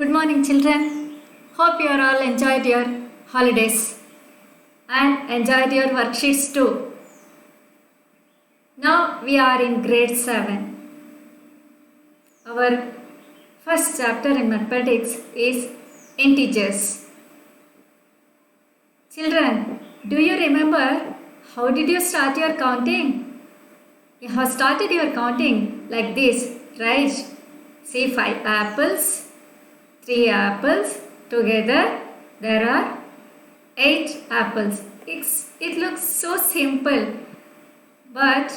Good morning, children. Hope you are all enjoyed your holidays and enjoyed your worksheets too. Now we are in grade 7. Our first chapter in mathematics is integers. Children, do you remember how did you start your counting? You have started your counting like this, right? See 5 apples. 3 apples, together there are 8 apples. It looks so simple, but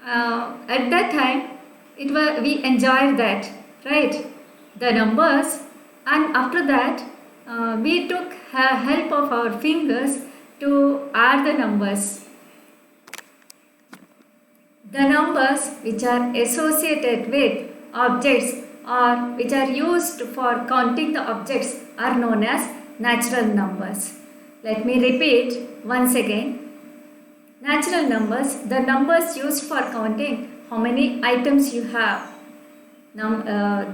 at that time we enjoyed that, right? The numbers, and after that we took help of our fingers to add the numbers. The numbers which are associated with objects or which are used for counting the objects are known as natural numbers. Let me repeat once again. Natural numbers, the numbers used for counting how many items you have.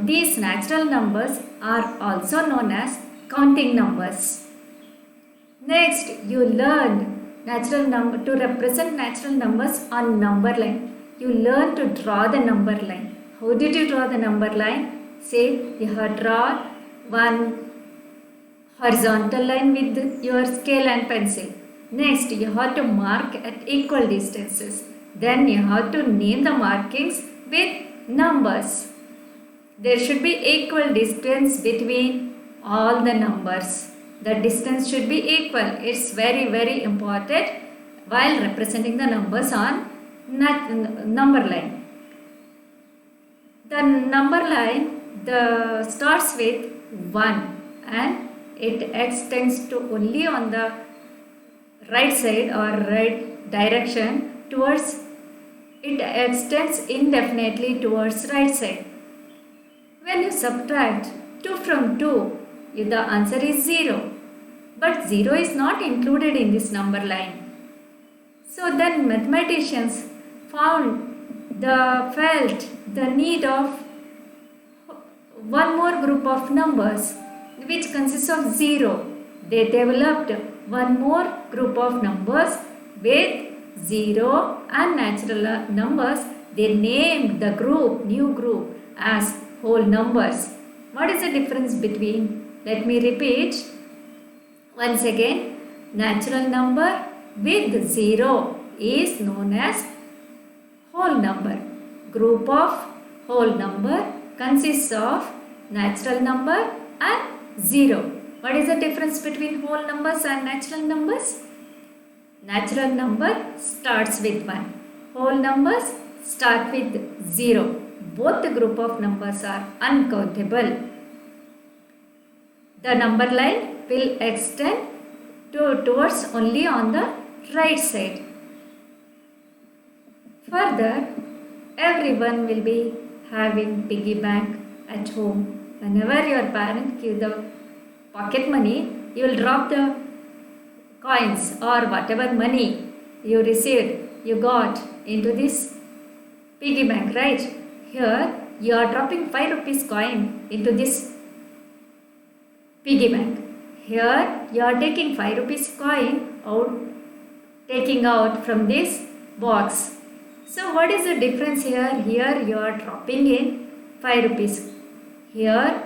These natural numbers are also known as counting numbers. Next, you learned to represent natural numbers on number line. You learn to draw the number line. How did you draw the number line? Say you have drawn one horizontal line with your scale and pencil. Next, you have to mark at equal distances. Then you have to name the markings with numbers. There should be equal distance between all the numbers. The distance should be equal. It's very important while representing the numbers on number line. The number line starts with 1 and it extends to only on the right side or right direction towards, it extends indefinitely towards right side. When you subtract 2 from 2, the answer is 0. But 0 is not included in this number line. So then mathematicians felt the need of one more group of numbers which consists of 0. They developed one more group of numbers with 0 and natural numbers. They named the new group as whole numbers. What is the difference between? Let me repeat once again. Natural number with 0 is known as whole number. Group of whole number consists of natural number and 0. What is the difference between whole numbers and natural numbers? Natural number starts with 1. Whole numbers start with 0. Both the group of numbers are uncountable. The number line will extend towards only on the right side. Further, everyone will be having piggy bank at home. Whenever your parent give the pocket money, you will drop the coins or whatever money you received, you got into this piggy bank, right? Here you are dropping 5 rupees coin into this piggy bank. Here you are taking 5 rupees coin out, taking out from this box. So what is the difference here? Here you are dropping in 5 rupees. Here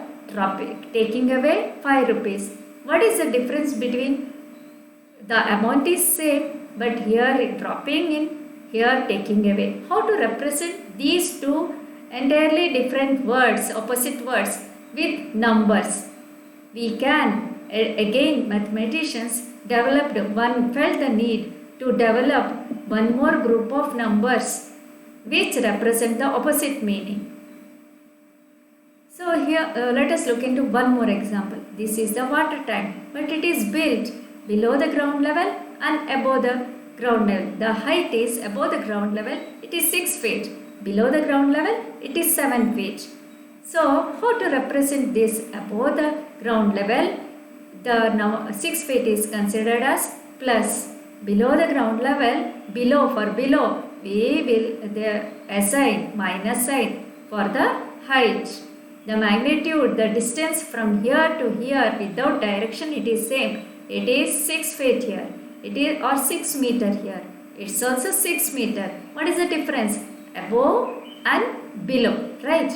taking away 5 rupees. What is the difference between? The amount is same, but here dropping in, here taking away. How to represent these two entirely different words, opposite words with numbers? We can, again mathematicians felt the need to develop one more group of numbers which represent the opposite meaning. So here let us look into one more example. This is the water tank, but it is built below the ground level and above the ground level. The height is above the ground level, it is 6 feet. Below the ground level, it is 7 feet. So how to represent this above the ground level? The 6 feet is considered as plus. Below the ground level, below, we will assign minus sign for the height. The magnitude, the distance from here to here without direction, it is same. It is 6 feet here. It is or 6 meter here. It's also 6 meter. What is the difference? Above and below, right?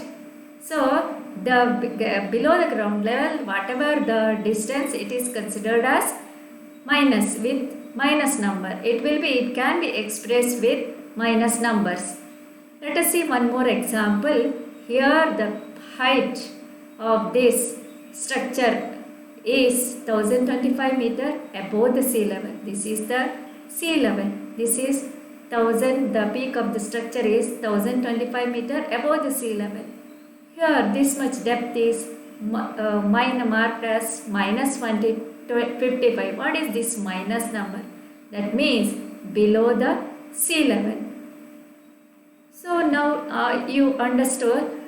So the below the ground level, whatever the distance, it is considered as minus with minus number. It can be expressed with minus numbers. Let us see one more example. Here the height of this structure is 1025 meter above the sea level. This is the sea level. This is 1000. The peak of the structure is 1025 meter above the sea level. Here this much depth is marked as minus 55. What is this minus number? That means below the sea level. So now you understood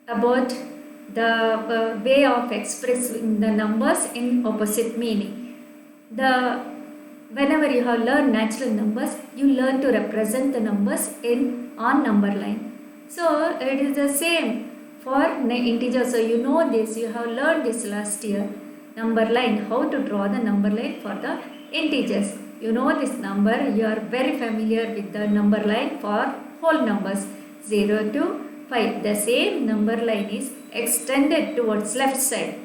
about the way of expressing the numbers in opposite meaning. Whenever you have learned natural numbers, you learn to represent the numbers on number line. So it is the same for integers. So you know this, you have learned this last year. Number line, how to draw the number line for the integers. You know this number, you are very familiar with the number line for whole numbers 0 to 5. The same number line is extended towards left side.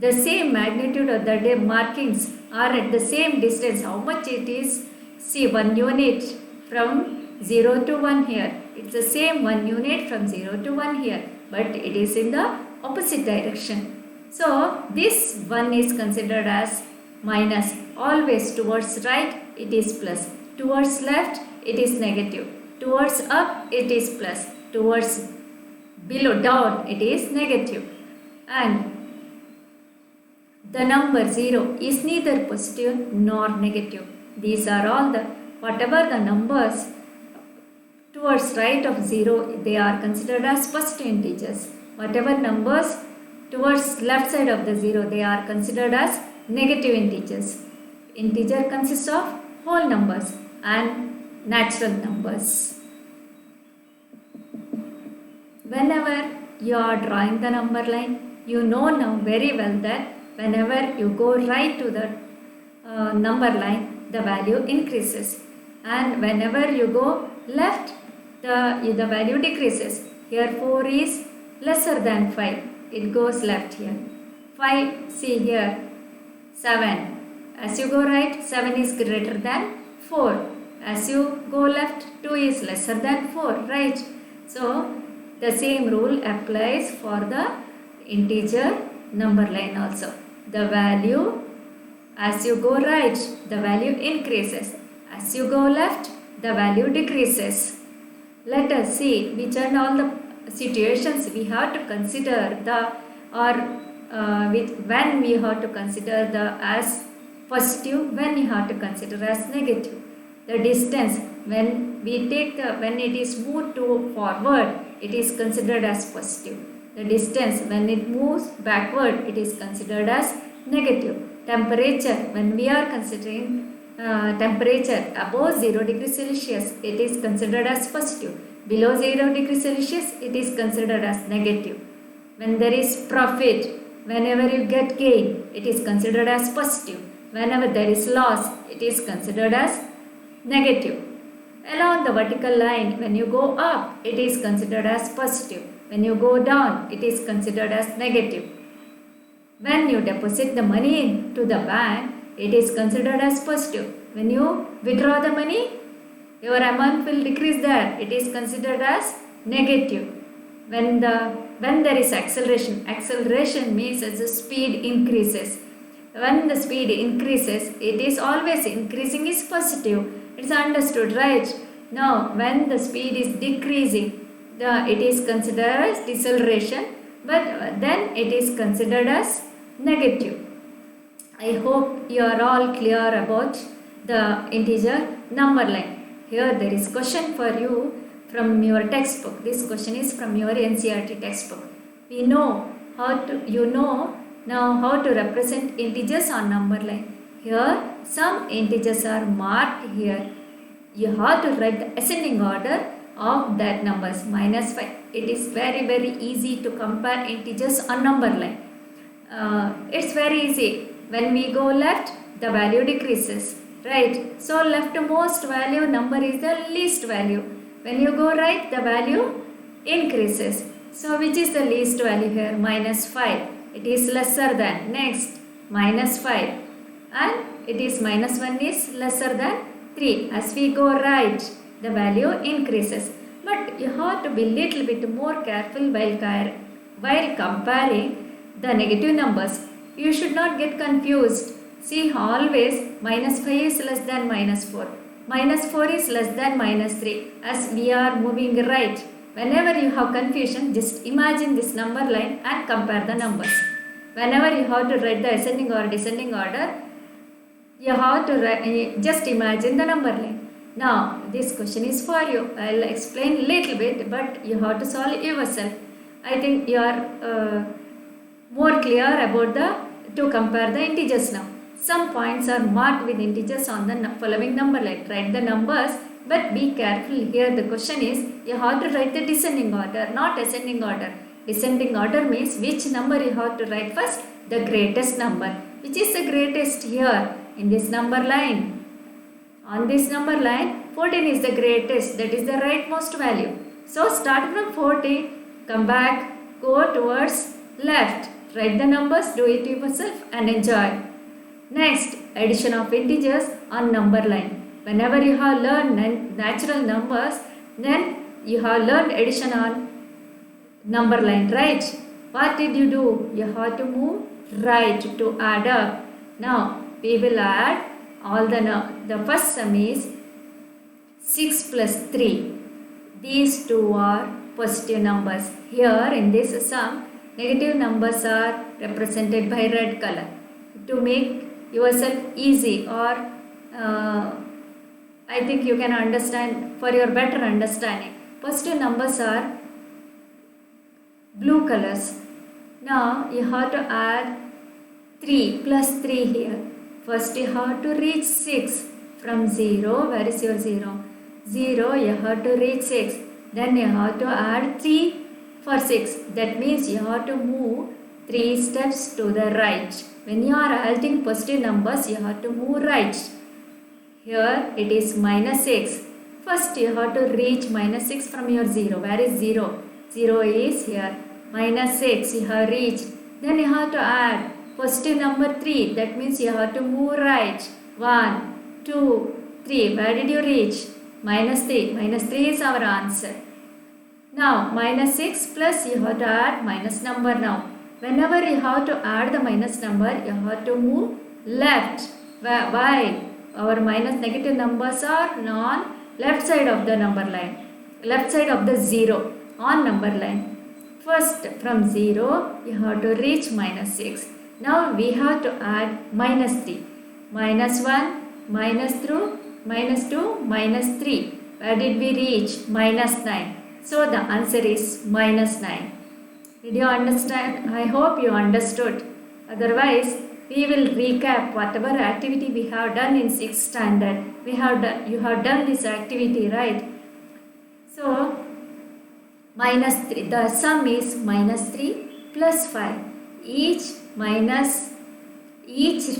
The same magnitude of the markings are at the same distance. How much it is? See, 1 unit from 0 to 1 here. It's the same 1 unit from 0 to 1 here, but it is in the opposite direction. So this 1 is considered as minus. Always towards right it is plus. Towards left it is negative. Towards up it is plus. Towards below down it is negative. And the number 0 is neither positive nor negative. These are all whatever the numbers towards right of 0, they are considered as positive integers. Whatever numbers towards left side of the 0, they are considered as negative integers. Integer consists of whole numbers and natural numbers. Whenever you are drawing the number line, you know now very well that whenever you go right to the number line, the value increases, and whenever you go left, the value decreases. Here 4 is lesser than 5, it goes left here. 5, see here, 7. As you go right, 7 is greater than 4. As you go left, 2 is lesser than 4, right? So the same rule applies for the integer number line also. The value, as you go right, the value increases. As you go left, the value decreases. Let us see which are all the situations we have to consider when we have to consider as positive, when you have to consider as negative. The distance, when it is moved to forward, it is considered as positive. The distance, when it moves backward, it is considered as negative. Temperature, when we are considering temperature above 0 degrees Celsius, it is considered as positive. Below 0 degrees Celsius, it is considered as negative. When there is profit, whenever you get gain, it is considered as positive. Whenever there is loss, it is considered as negative. Along the vertical line, when you go up, it is considered as positive. When you go down, it is considered as negative. When you deposit the money into the bank, it is considered as positive. When you withdraw the money, your amount will decrease there. It is considered as negative. When there is acceleration means as the speed increases. When the speed increases, it is always increasing is positive. It's understood, right? Now, when the speed is decreasing, it is considered as deceleration, but then it is considered as negative. I hope you are all clear about the integer number line. Here there is question for you from your textbook. This question is from your NCERT textbook. We know now how to represent integers on number line. Here some integers are marked here. You have to write the ascending order of that numbers. Minus 5. It is very very easy to compare integers on number line. It's very easy. When we go left, the value decreases, right? So leftmost value number is the least value. When you go right, the value increases. So which is the least value here? Minus 5. It is lesser than. Next, minus 5. And it is minus 1 is lesser than 3. As we go right, the value increases. But you have to be little bit more careful while comparing the negative numbers. You should not get confused. See, always minus 5 is less than minus 4. Minus 4 is less than minus 3. As we are moving right, whenever you have confusion, just imagine this number line and compare the numbers. Whenever you have to write the ascending or descending order, you have to just imagine the number line. Now, this question is for you. I'll explain little bit, but you have to solve yourself. I think you are more clear about to compare the integers now. Some points are marked with integers on the following number line. Write the numbers, but be careful here. The question is, you have to write the descending order, not ascending order. Descending order means which number you have to write first? The greatest number. Which is the greatest here in this number line? On this number line, 14 is the greatest. That is the rightmost value. So start from 14, come back, go towards left. Write the numbers, do it yourself and enjoy. Next, addition of integers on number line. Whenever you have learned natural numbers, then you have learned addition on number line, right? What did you do? You have to move right to add up. Now, we will add all the first sum is 6 plus 3. These two are positive numbers. Here in this sum, negative numbers are represented by red color. To make yourself easy, or I think you can understand for your better understanding, positive numbers are blue colors. Now you have to add 3 plus 3 here. First you have to reach 6 from 0. Where is your 0? 0, you have to reach 6. Then you have to add 3 for 6. That means you have to move 3 steps to the right. When you are adding positive numbers, you have to move right. Here it is minus 6. First you have to reach minus 6 from your 0. Where is 0? 0 is here. Minus 6 you have reached. Then you have to add positive number 3. That means you have to move right. 1, 2, 3. Where did you reach? Minus 3. Minus 3 is our answer. Now minus 6 plus you have to add minus number now. Whenever you have to add the minus number, you have to move left. Why? Our minus negative numbers are on left side of the number line. Left side of the 0 on number line. First from 0 you have to reach minus 6. Now we have to add minus 3. Minus 1, minus 2, minus 3. Where did we reach? Minus 9. So the answer is minus 9. Did you understand? I hope you understood. Otherwise, we will recap whatever activity we have done in 6th standard. You have done this activity, right? So, minus 3. The sum is minus 3 plus 5. Each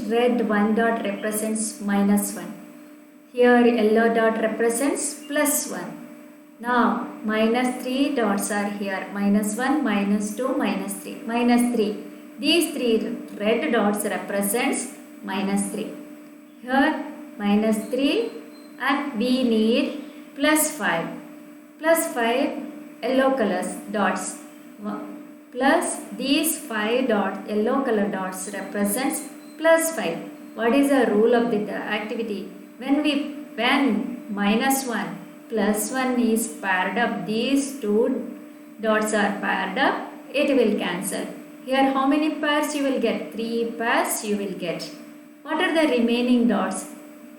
red one dot represents minus 1. Here yellow dot represents plus 1. Now, minus 3 dots are here. Minus 1, minus 2, minus 3. Minus 3. These 3 red dots represents minus 3. Here, minus 3 and we need plus 5. Plus 5 yellow colors dots. Plus these 5 dots, yellow color dots represents plus 5. What is the rule of the activity? When minus 1 plus 1 is paired up, these two dots are paired up, it will cancel. Here how many pairs you will get? 3 pairs you will get. What are the remaining dots?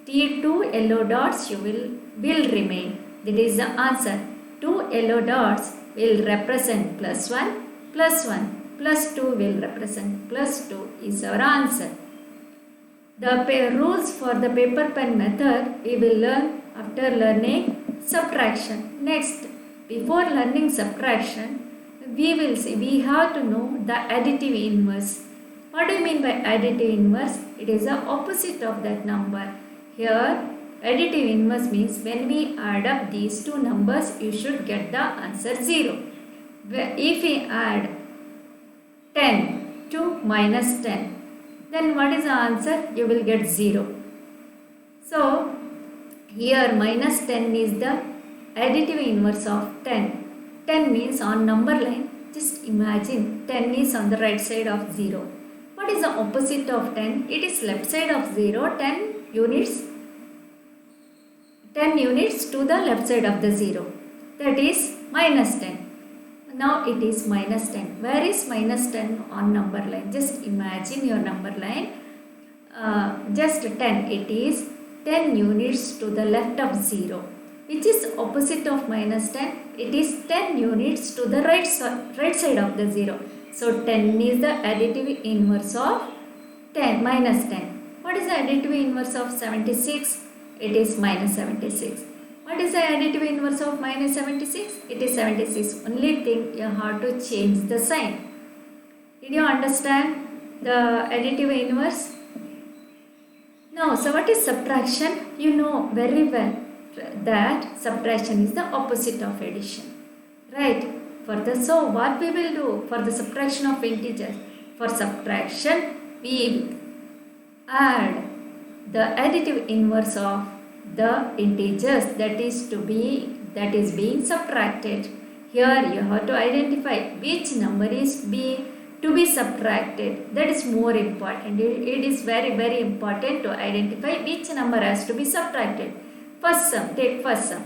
2 yellow dots will remain. That is the answer. 2 yellow dots will represent plus 1, plus 1, plus 2 will represent plus 2 is our answer. The rules for the paper pen method we will learn after learning subtraction. Next, before learning subtraction, we have to know the additive inverse. What do you mean by additive inverse? It is the opposite of that number. Here, additive inverse means when we add up these two numbers, you should get the answer 0. If we add 10 to minus 10, then what is the answer? You will get 0. So, here minus 10 is the additive inverse of 10. 10 means on number line, just imagine 10 is on the right side of 0. What is the opposite of 10? It is left side of 0, 10 units. 10 units to the left side of the 0. That is minus 10. Now it is minus 10. Where is minus 10 on number line? Just imagine your number line. Just 10. It is 10 units to the left of 0. Which is opposite of minus 10? It is 10 units to the right side of the 0. So 10 is the additive inverse of 10 minus 10. What is the additive inverse of 76? It is minus 76. What is the additive inverse of minus 76? It is 76. Only thing you have to change the sign. Did you understand the additive inverse? Now, so what is subtraction? You know very well that subtraction is the opposite of addition. Right? So what we will do for the subtraction of integers? For subtraction, we add the additive inverse of the integers that is being subtracted. Here you have to identify which number is to be subtracted. That is more important. It is very, very important to identify which number has to be subtracted. First sum, take first sum.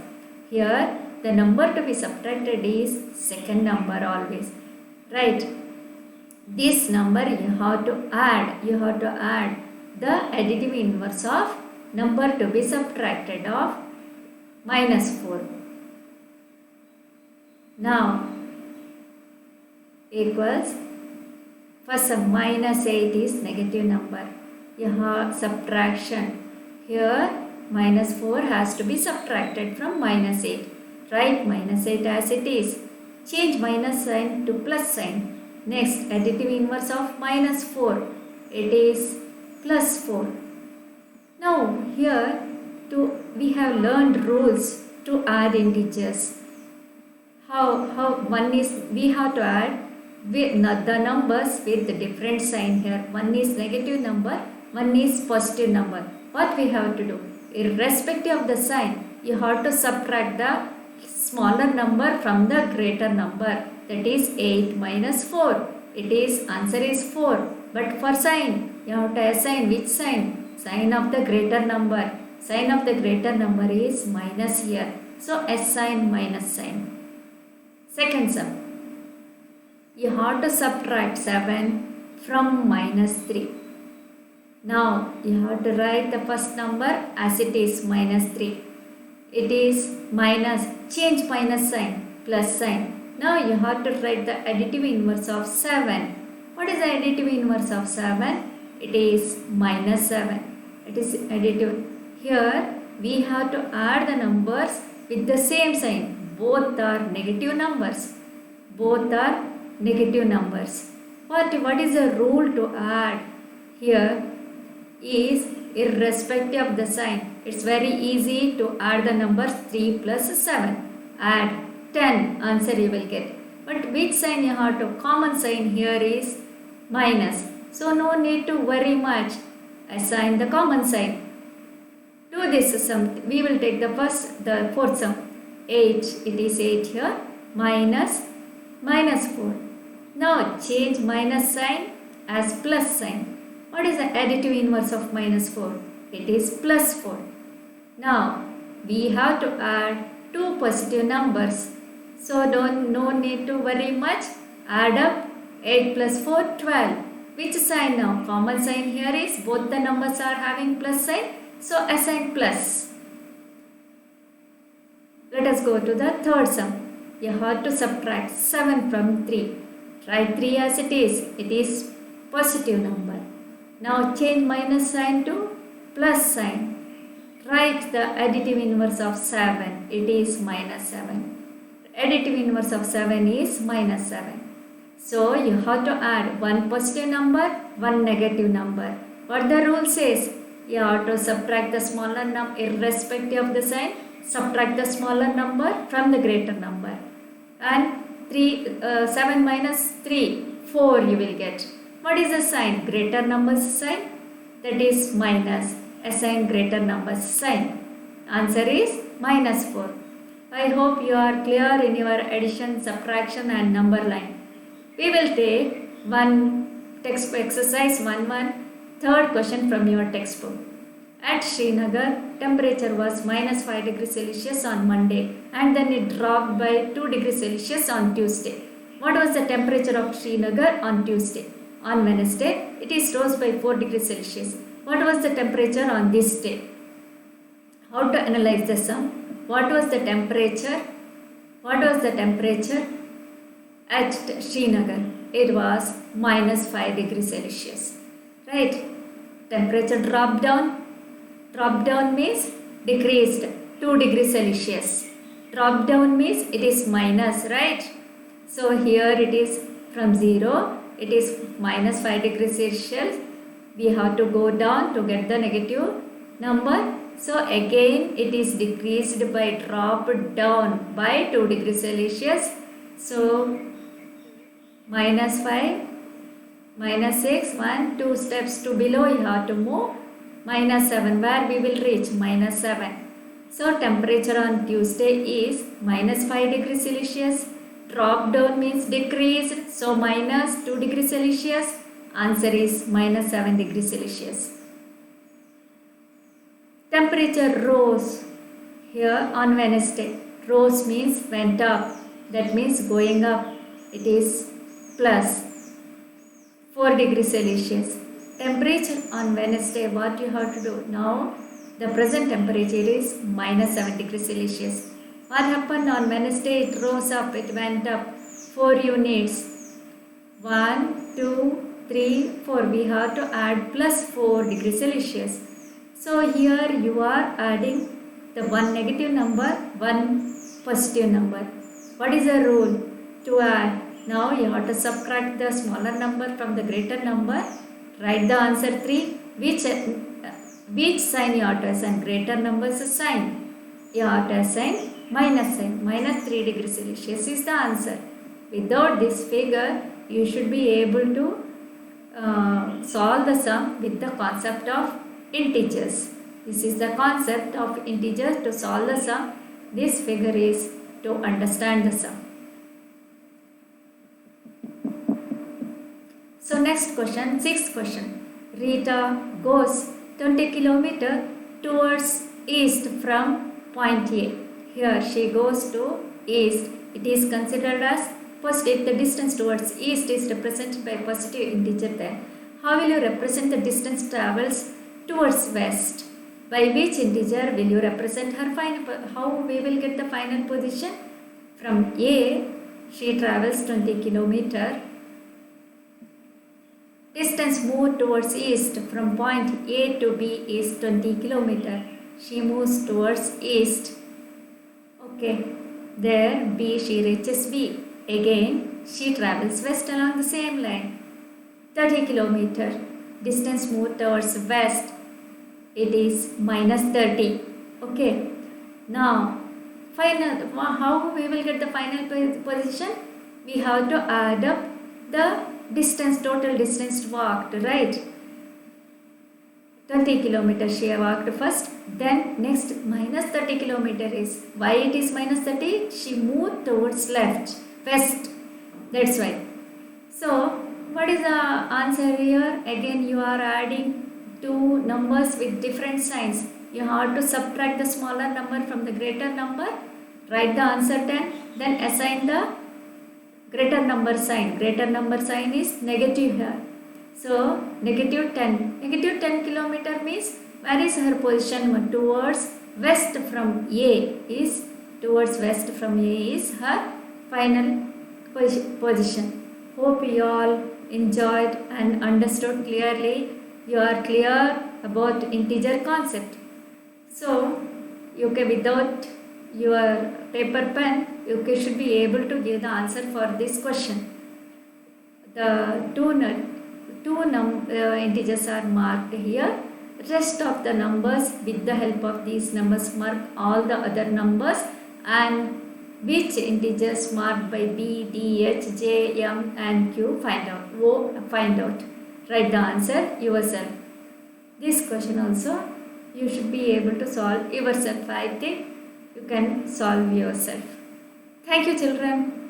Here the number to be subtracted is second number always. Right? This number you have to add. You have to add the additive inverse of number to be subtracted of minus 4. Now equals first sum minus 8 is negative number. You have subtraction. Here minus 4 has to be subtracted from minus 8. Write minus 8 as it is. Change minus sign to plus sign. Next, additive inverse of minus 4. It is plus 4. Now here we have learned rules to add integers. How one is, we have to add with the numbers with the different sign here. One is negative number, one is positive number. What we have to do? Irrespective of the sign, you have to subtract the smaller number from the greater number. That is 8 minus 4. It is answer is 4. But for sign, you have to assign which sign? Sign of the greater number. Sign of the greater number is minus here. So assign minus sign. Second sum. You have to subtract 7 from minus 3. Now you have to write the first number as it is minus 3. It is minus, change minus sign, plus sign. Now you have to write the additive inverse of 7. What is the additive inverse of 7? It is minus 7. It is additive. Here we have to add the numbers with the same sign. Both are negative numbers. Both are negative numbers. What is the rule to add? Here is irrespective of the sign. It's very easy to add the numbers 3 plus 7. Add 10, answer you will get. But which sign you have to? Common sign here is minus. So no need to worry much. Assign the common sign. Do this sum. We will take the fourth sum. 8. It is 8 here. Minus 4. Now change minus sign as plus sign. What is the additive inverse of minus 4? It is plus 4. Now we have to add two positive numbers. So no need to worry much. Add up 8 plus 4, 12. Which sign now? Common sign here is both the numbers are having plus sign. So assign plus. Let us go to the third sum. You have to subtract 7 from 3. Write 3 as it is. It is positive number. Now change minus sign to plus sign. Write the additive inverse of 7. It is minus 7. Additive inverse of 7 is minus 7. So you have to add one positive number, one negative number. What the rule says? You have to subtract the smaller number irrespective of the sign. Subtract the smaller number from the greater number. And 7 minus 3, 4 you will get. What is the sign? Greater numbers sign? That is minus. Assign greater numbers sign. Answer is minus 4. I hope you are clear in your addition, subtraction and number line. We will take one textbook exercise 1-1, third question from your textbook. At Srinagar, temperature was minus 5 degrees Celsius on Monday and then it dropped by 2 degrees Celsius on Tuesday. What was the temperature of Srinagar on Tuesday? On Wednesday, it is rose by 4 degrees Celsius. What was the temperature on this day? How to analyze the sum? What was the temperature? What was the temperature at Srinagar? It was minus 5 degrees Celsius. Right? Temperature dropped down. Drop down means decreased 2 degrees Celsius. Drop down means it is minus, right? So here it is from 0, it is minus 5 degrees Celsius. We have to go down to get the negative number. So again it is decreased by dropped down by 2 degrees Celsius. So minus 5, minus 6, 1, 2 steps to below you have to move. Minus 7, where we will reach? Minus 7. So temperature on Tuesday is minus 5 degrees Celsius. Drop down means decreased. So minus 2 degrees Celsius. Answer is minus 7 degrees Celsius. Temperature rose here on Wednesday. Rose means went up. That means going up. It is plus 4 degrees Celsius. Temperature on Wednesday, what you have to do? Now, the present temperature is minus 7 degrees Celsius. What happened on Wednesday? It rose up, it went up 4 units. 1, 2, 3, 4. We have to add plus 4 degrees Celsius. So, here you are adding the one negative number, one positive number. What is the rule? To add. Now, you have to subtract the smaller number from the greater number. Write the answer 3. Which sign you have to assign? Greater numbers sign. You have to assign minus sign. Minus 3 degrees Celsius is the answer. Without this figure, you should be able to solve the sum with the concept of integers. This is the concept of integers to solve the sum. This figure is to understand the sum. So next question, sixth question. Rita goes 20 km towards east from point A. Here she goes to east. It is considered as positive. The distance towards east is represented by a positive integer there. How will you represent the distance travels towards west? By which integer will you represent her final? How we will get the final position? From A, she travels 20 km. Distance moved towards east from point A to B is 20 km. She moves towards east. Okay. There B, she reaches B. Again, she travels west along the same line. 30 km. Distance moved towards west. It is minus 30. Okay. Now, how we will get the final position? We have to add up the distance, total distance walked, right? 20 kilometers she walked first, then next minus 30 kilometers is, why it is minus 30? She moved towards left, west, that's why. So, what is the answer here? Again you are adding two numbers with different signs. You have to subtract the smaller number from the greater number, write the answer 10, then assign the greater number sign. Greater number sign is negative here. So, negative 10. Negative 10 kilometer means where is her position? Towards west from A is, towards west from A is her final position. Hope you all enjoyed and understood clearly. You are clear about integer concept. So, you can without your paper pen, you should be able to give the answer for this question. The integers are marked here. Rest of the numbers, with the help of these numbers, mark all the other numbers, and which integers marked by B, D, H, J, M and Q find out. Write the answer yourself. This question also you should be able to solve yourself. I think you can solve yourself. Thank you, children.